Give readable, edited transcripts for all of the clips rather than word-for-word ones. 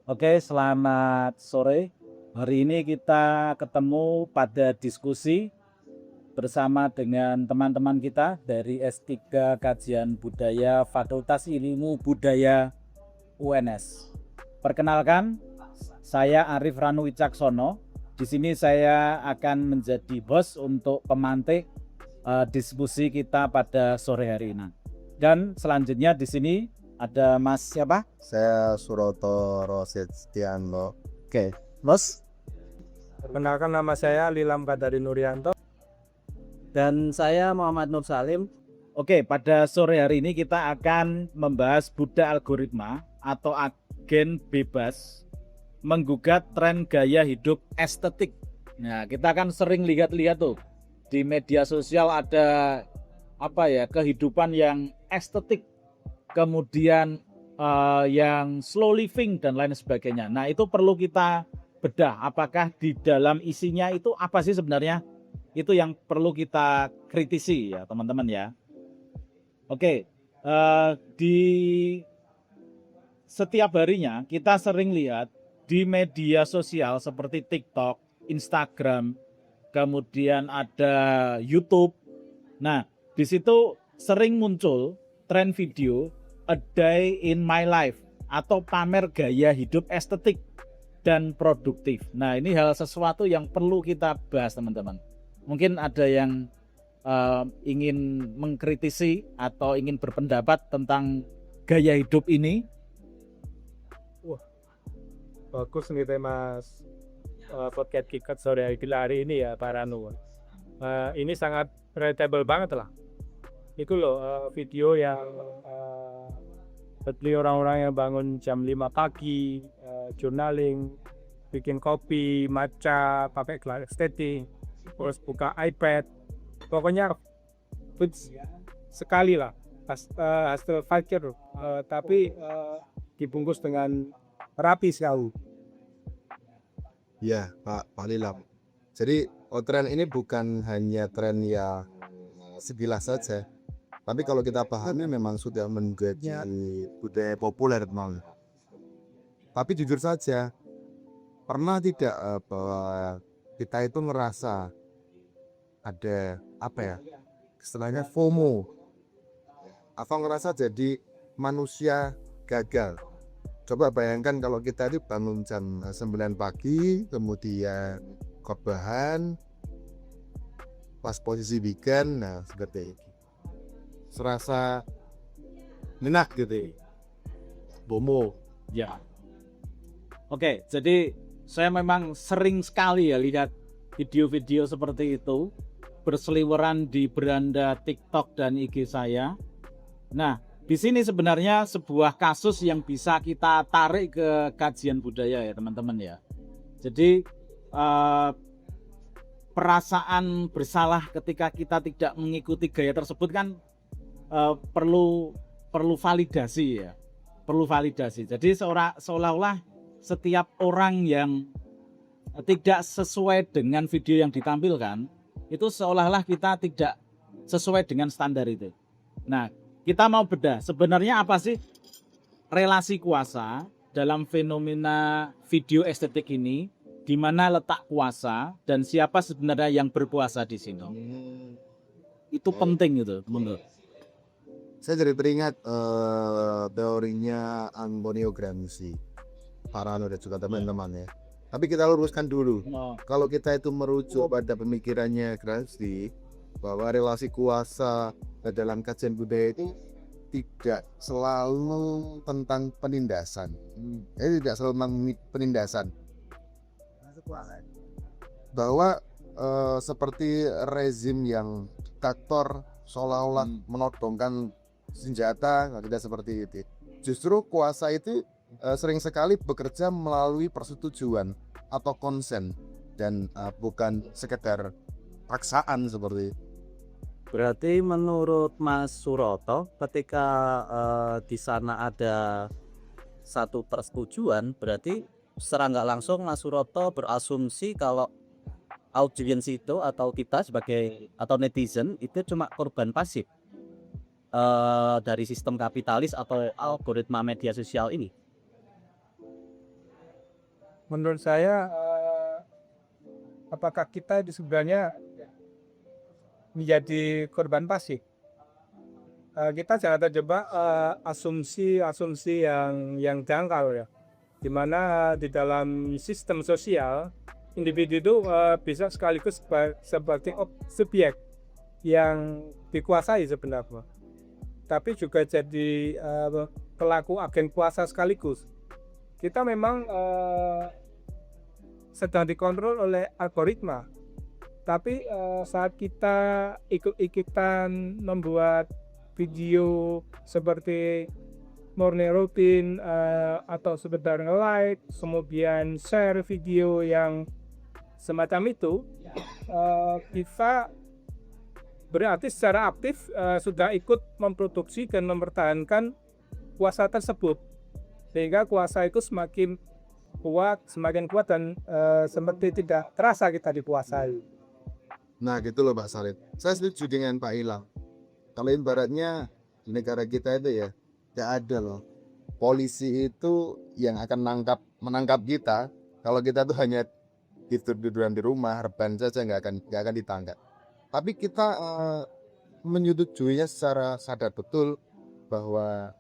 Oke, selamat sore. Hari ini kita ketemu pada diskusi bersama dengan teman-teman kita dari S3 Kajian Budaya Fakultas Ilmu Budaya UNS. Perkenalkan, saya Arif Ranu Wicaksono. Di sini saya akan menjadi host untuk pemantik diskusi kita pada sore hari ini. Dan selanjutnya di sini ada Mas siapa? Saya Suroto Rosid Setianto. Oke, Mas. Perkenalkan, nama saya Lilam Kadari Nuryanto. Dan saya Muhammad Nur Salim. Oke, pada sore hari ini kita akan membahas Buddha algoritma atau agen bebas menggugat tren gaya hidup estetik. Nah, kita kan sering lihat-lihat tuh di media sosial ada kehidupan yang estetik, kemudian yang slow living dan lain sebagainya. Nah, itu perlu kita bedah. Apakah di dalam isinya itu apa sih sebenarnya? Itu yang perlu kita kritisi ya teman-teman ya. Oke, di setiap harinya kita sering lihat di media sosial seperti TikTok, Instagram, kemudian ada YouTube. Nah, di situ sering muncul tren video A Day in My Life atau pamer gaya hidup estetik dan produktif. Nah, ini hal sesuatu yang perlu kita bahas teman-teman. Mungkin ada yang ingin mengkritisi atau ingin berpendapat tentang gaya hidup ini. Bagus nih tema podcast kita sore hari ini ya Pak Ranu. Ini sangat relatable banget lah. Itu loh video yang seperti orang-orang yang bangun jam 5 pagi, journaling, bikin kopi, matcha, pakai gelas estetik, terus buka iPad. Pokoknya sekali lah hasil fakir, tapi dibungkus dengan rapi sekali. Ya, Pak Lilam. Jadi, tren ini bukan hanya tren yang sebilas saja. Tapi kalau kita pahami memang sudah menjadi budaya populer teman. Tapi jujur saja, pernah tidak bahwa kita itu merasa ada istilahnya FOMO, atau ngerasa jadi manusia gagal. Coba bayangkan kalau kita itu bangun jam 9 pagi, kemudian kobahan, pas posisi weekend, nah seperti itu. Serasa enak gitu, FOMO. Ya. Oke, jadi saya memang sering sekali ya lihat video-video seperti itu berseliweran di beranda TikTok dan IG saya. Nah, di sini sebenarnya sebuah kasus yang bisa kita tarik ke kajian budaya ya teman-teman ya. Jadi perasaan bersalah ketika kita tidak mengikuti gaya tersebut kan perlu validasi ya. Perlu validasi. Jadi seolah-olah setiap orang yang tidak sesuai dengan video yang ditampilkan itu seolah-olah kita tidak sesuai dengan standar itu. Nah, kita mau bedah sebenarnya apa sih relasi kuasa dalam fenomena video estetik ini, di mana letak kuasa dan siapa sebenarnya yang berkuasa di sini. Itu penting itu menurut. Saya jadi teringat teorinya Antonio Gramsci, Parano dan juga teman-teman ya. Tapi kita luruskan dulu. Kalau kita itu merujuk pada pemikirannya Gramsci bahwa relasi kuasa dalam kajian budaya itu tidak selalu tentang penindasan. Tidak selalu tentang penindasan. Bahwa seperti rezim yang diktator seolah-olah menodongkan senjata, tidak seperti itu. Justru kuasa itu sering sekali bekerja melalui persetujuan atau konsen dan bukan sekedar paksaan seperti itu. Berarti menurut Mas Suroto, ketika di sana ada satu persetujuan, berarti secara nggak langsung Mas Suroto berasumsi kalau audiens itu atau kita sebagai atau netizen itu cuma korban pasif dari sistem kapitalis atau algoritma media sosial ini. Menurut saya, apakah kita sebenarnya menjadi korban pasif? Kita jangan terjebak asumsi-asumsi yang dangkal ya, di mana di dalam sistem sosial individu itu bisa sekaligus sebagai subjek yang dikuasai sebenarnya, tapi juga jadi pelaku agen kuasa sekaligus. Kita memang sedang dikontrol oleh algoritma, tapi saat kita ikut-ikutan membuat video seperti morning routine atau sekedar nge-like, kemudian share video yang semacam itu, kita berarti secara aktif sudah ikut memproduksi dan mempertahankan kuasa tersebut, sehingga kuasa itu semakin kuat dan seperti tidak terasa kita dikuasai. Nah gitu loh Pak Salim. Saya setuju dengan Pak Ilham. Kalau ibaratnya di negara kita itu ya, tidak ada loh polisi itu yang akan menangkap kita kalau kita tuh hanya tidur-tiduran di rumah, rebahan saja, nggak akan ditangkap. Tapi kita menyetujuinya secara sadar betul bahwa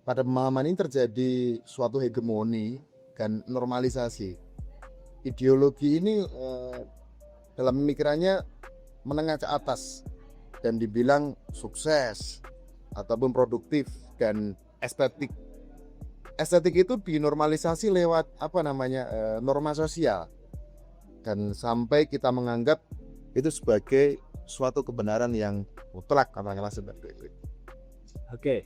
pada pemahaman ini terjadi suatu hegemoni dan normalisasi. Ideologi ini dalam pemikirannya menengah ke atas dan dibilang sukses ataupun produktif dan estetik. Estetik itu dinormalisasi lewat norma sosial, dan sampai kita menganggap itu sebagai suatu kebenaran yang mutlak, katakanlah seperti itu. Oke,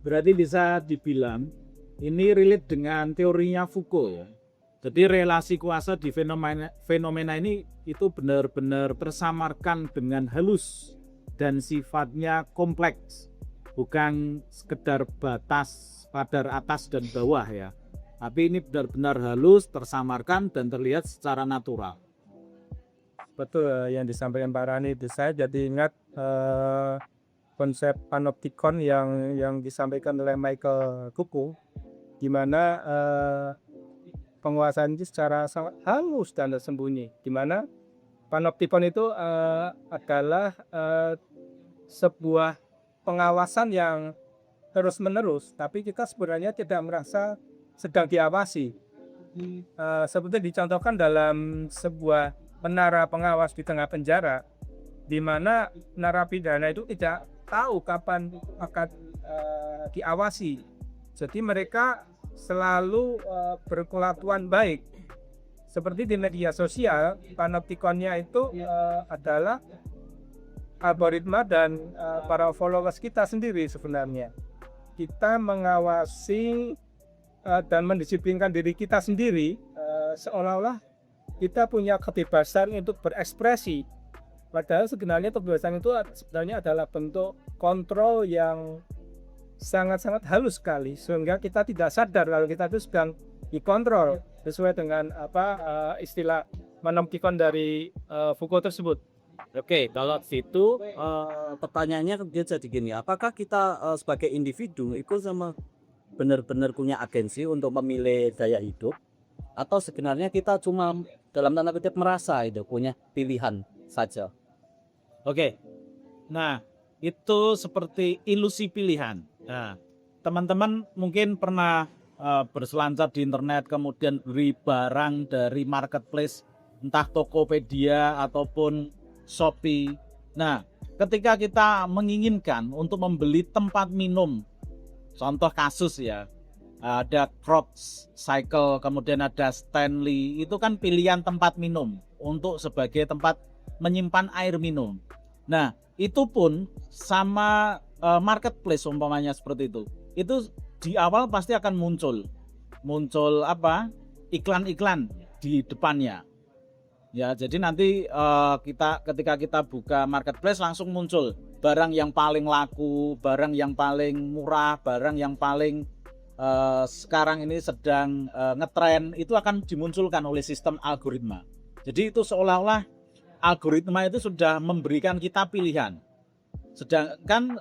berarti bisa dibilang ini relate dengan teorinya Foucault ya. Jadi relasi kuasa di fenomena ini itu benar-benar tersamarkan dengan halus dan sifatnya kompleks, bukan sekedar batas kadar atas dan bawah ya, tapi ini benar-benar halus, tersamarkan dan terlihat secara natural. Betul yang disampaikan Pak Rani itu, saya jadi ingat konsep panoptikon yang disampaikan oleh Michael Foucault, di mana penguasaan itu secara sangat halus dan tersembunyi, di mana panoptikon itu adalah sebuah pengawasan yang terus-menerus, tapi kita sebenarnya tidak merasa sedang diawasi. Seperti dicontohkan dalam sebuah menara pengawas di tengah penjara, di mana narapidana itu tidak tahu kapan akan diawasi. Jadi mereka selalu berkelakuan baik. Seperti di media sosial, panoptikonnya itu adalah algoritma dan para followers kita sendiri sebenarnya. Kita mengawasi dan mendisiplinkan diri kita sendiri, seolah-olah kita punya kebebasan untuk berekspresi. Padahal sebenarnya kebebasan itu sebenarnya adalah bentuk kontrol yang sangat-sangat halus sekali, sehingga kita tidak sadar kalau kita itu sedang dikontrol sesuai dengan istilah panoptikon dari Foucault tersebut. Oke, kalau situ pertanyaannya dia jadi gini, apakah kita sebagai individu itu sama benar-benar punya agensi untuk memilih gaya hidup, atau sebenarnya kita cuma dalam tanda kutip merasa itu punya pilihan saja? Oke, nah itu seperti ilusi pilihan. Nah, teman-teman mungkin pernah berselancar di internet kemudian beli barang dari marketplace, entah Tokopedia ataupun Shopee. Nah, ketika kita menginginkan untuk membeli tempat minum, contoh kasus ya, ada Crocs Cycle, kemudian ada Stanley, itu kan pilihan tempat minum untuk sebagai tempat menyimpan air minum. Nah, itu pun sama marketplace umpamanya seperti itu. Itu di awal pasti akan muncul iklan-iklan di depannya. Ya, jadi nanti ketika kita buka marketplace langsung muncul barang yang paling laku, barang yang paling murah, barang yang paling sekarang ini sedang ngetren, itu akan dimunculkan oleh sistem algoritma. Jadi itu seolah-olah algoritma itu sudah memberikan kita pilihan. Sedangkan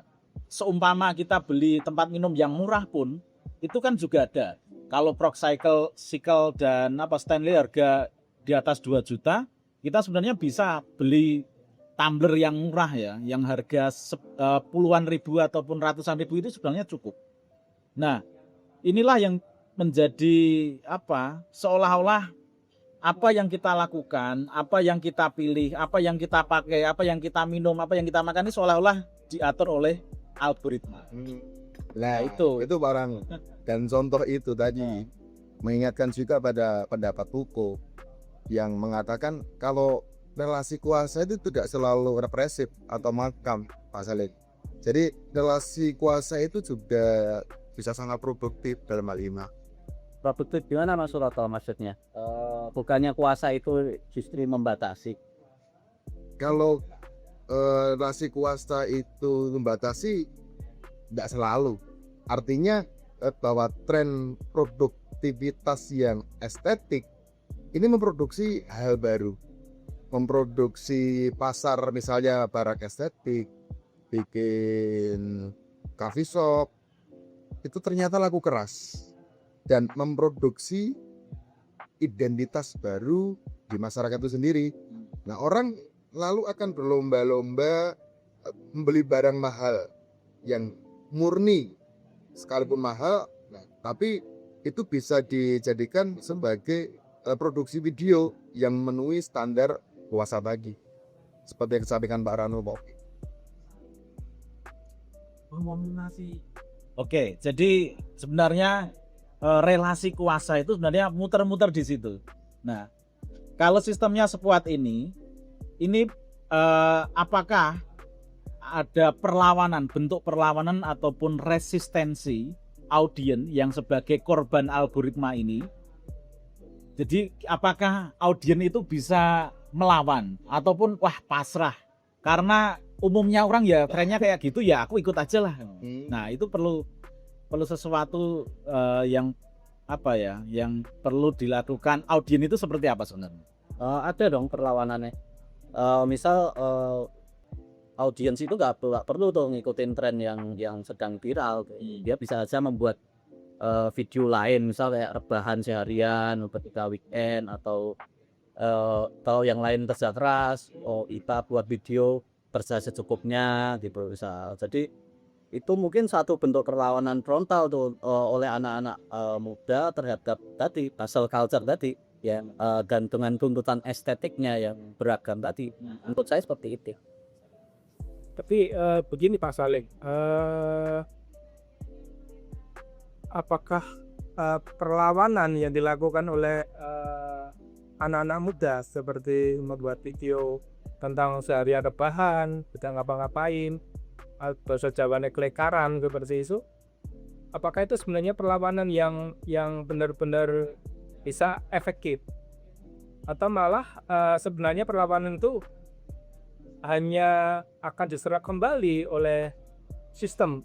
seumpama kita beli tempat minum yang murah pun, itu kan juga ada Kalau Procycle dan Stanley harga di atas 2 juta, kita sebenarnya bisa beli tumbler yang murah ya, yang harga puluhan ribu ataupun ratusan ribu itu sebenarnya cukup. Nah, inilah yang menjadi seolah-olah apa yang kita lakukan, apa yang kita pilih, apa yang kita pakai, apa yang kita minum, apa yang kita makan ini seolah-olah diatur oleh algoritma. Nah, itu barang. Dan contoh itu tadi mengingatkan juga pada pendapat Foucault yang mengatakan kalau relasi kuasa itu tidak selalu represif atau makam, Pak Salim. Jadi relasi kuasa itu juga bisa sangat produktif dalam hal ini. Produktif gimana Mas Suroto maksudnya? Bukannya kuasa itu justru membatasi? Kalau relasi kuasa itu membatasi, tidak selalu. Artinya bahwa tren produktivitas yang estetik ini memproduksi hal baru, memproduksi pasar misalnya barang estetik, bikin coffee shop, itu ternyata laku keras dan memproduksi identitas baru di masyarakat itu sendiri. Nah, orang lalu akan berlomba-lomba membeli barang mahal yang murni sekalipun mahal, tapi itu bisa dijadikan sebagai produksi video yang memenuhi standar kuasa tadi, seperti yang disampaikan Pak Rano. Oke, jadi sebenarnya relasi kuasa itu sebenarnya muter-muter di situ. Nah, kalau sistemnya sekuat ini apakah ada perlawanan, bentuk perlawanan ataupun resistensi audiens yang sebagai korban algoritma ini? Jadi apakah audiens itu bisa melawan ataupun wah pasrah? Karena umumnya orang ya trennya kayak gitu ya aku ikut aja lah. Nah, itu perlu sesuatu yang yang perlu dilakukan. Audiens itu seperti apa sebenarnya? Ada dong perlawanannya. Misal audiens itu nggak perlu tuh ngikutin tren yang sedang viral. Dia bisa aja membuat video lain, misal kayak rebahan seharian ketika weekend atau yang lain kerja keras. Kita buat video kerja secukupnya gitu misal. Jadi itu mungkin satu bentuk perlawanan frontal tuh oleh anak-anak muda terhadap tadi hustle culture tadi yang dan dengan tuntutan estetiknya yang beragam tadi. Menurut saya seperti itu. Tapi begini Pak Salim, apakah perlawanan yang dilakukan oleh anak-anak muda seperti membuat video tentang seharian rebahan, tidak ngapa-ngapain, bahasa Jawanya kelekaran seperti itu, apakah itu sebenarnya perlawanan yang benar-benar bisa efektif, atau malah sebenarnya perlawanan itu hanya akan diserap kembali oleh sistem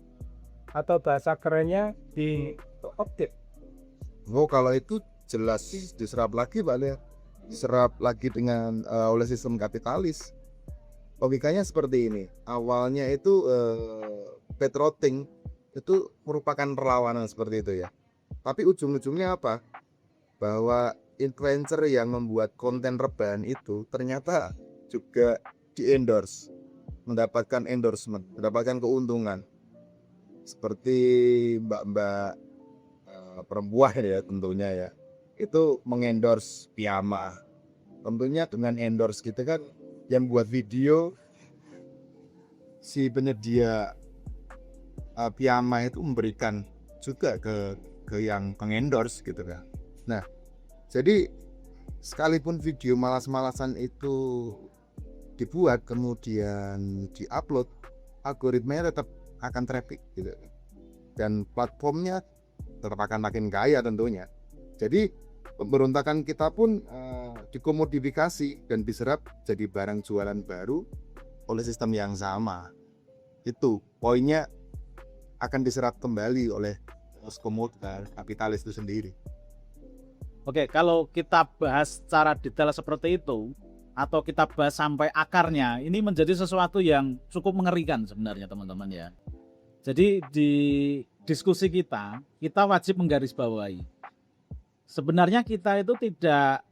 atau bahasa kerennya di-update? Kalau itu jelas diserap lagi Pak Lea, diserap lagi dengan oleh sistem kapitalis. Logikanya seperti ini. Awalnya itu petroting itu merupakan perlawanan seperti itu ya. Tapi ujung-ujungnya apa? Bahwa influencer yang membuat konten rebahan itu ternyata juga di-endorse, mendapatkan endorsement, mendapatkan keuntungan. Seperti mbak-mbak perempuan ya tentunya ya. Itu mengendorse piyama. Tentunya dengan endorse gitu kan, yang buat video si penyedia piyama itu memberikan juga ke yang mengendorse gitu kan. Nah, jadi sekalipun video malas-malasan itu dibuat kemudian diupload, algoritmanya tetap akan traffic gitu, dan platformnya tetap akan makin kaya tentunya. Jadi pemberontakan kita pun dikomodifikasi dan diserap jadi barang jualan baru oleh sistem yang sama. Itu poinnya, akan diserap kembali oleh komoditas kapitalis itu sendiri. Oke, kalau kita bahas secara detail seperti itu atau kita bahas sampai akarnya, ini menjadi sesuatu yang cukup mengerikan sebenarnya teman-teman ya. Jadi di diskusi kita wajib menggarisbawahi sebenarnya kita itu tidak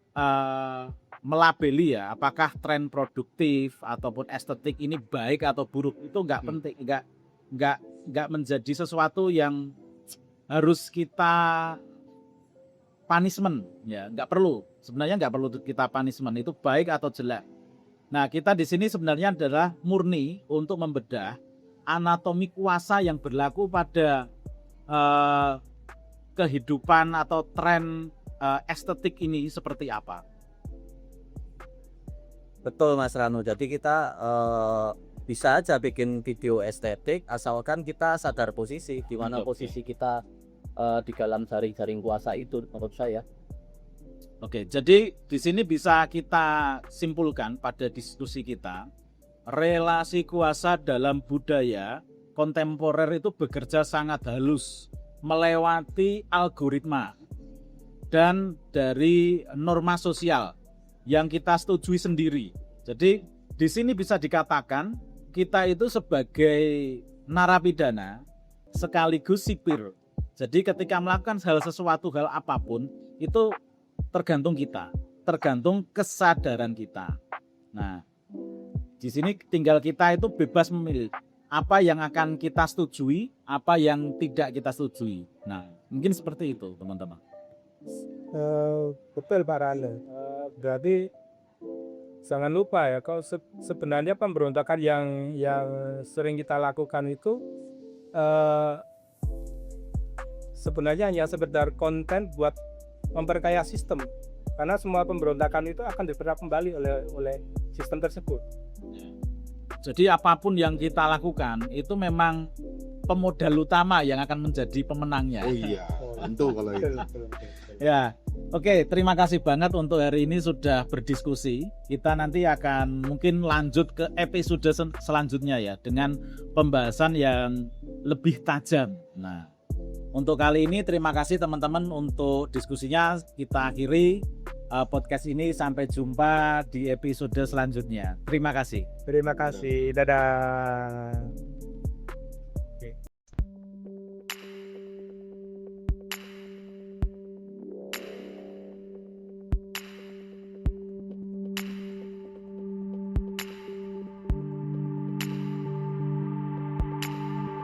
melabeli ya apakah tren produktif ataupun estetik ini baik atau buruk, itu nggak penting, nggak menjadi sesuatu yang harus kita punishment ya, nggak perlu, sebenarnya nggak perlu kita punishment itu baik atau jelek. Nah, kita di sini sebenarnya adalah murni untuk membedah anatomi kuasa yang berlaku pada kehidupan atau tren estetik ini seperti apa. Betul Mas Ranu. Jadi kita bisa aja bikin video estetik asalkan kita sadar posisi di mana posisi kita di dalam jaring-jaring kuasa itu, menurut saya. Oke, jadi di sini bisa kita simpulkan pada diskusi kita, relasi kuasa dalam budaya kontemporer itu bekerja sangat halus, melewati algoritma dan dari norma sosial yang kita setujui sendiri. Jadi di sini bisa dikatakan kita itu sebagai narapidana sekaligus sipir. Jadi ketika melakukan hal apapun itu tergantung kita, tergantung kesadaran kita. Nah, di sini tinggal kita itu bebas memilih apa yang akan kita setujui, apa yang tidak kita setujui. Nah, mungkin seperti itu, teman-teman. Betul Pak Rane. Berarti jangan lupa ya, kalau sebenarnya pemberontakan yang sering kita lakukan itu sebenarnya hanya sekedar konten buat memperkaya sistem, karena semua pemberontakan itu akan diperoleh kembali oleh sistem tersebut. Jadi apapun yang kita lakukan itu memang pemodal utama yang akan menjadi pemenangnya. Oh iya, tentu kalau itu. Ya, oke, terima kasih banget untuk hari ini sudah berdiskusi. Kita nanti akan mungkin lanjut ke episode selanjutnya ya dengan pembahasan yang lebih tajam. Nah, untuk kali ini terima kasih teman-teman untuk diskusinya. Kita akhiri podcast ini, sampai jumpa di episode selanjutnya. Terima kasih. Terima kasih. Dadah.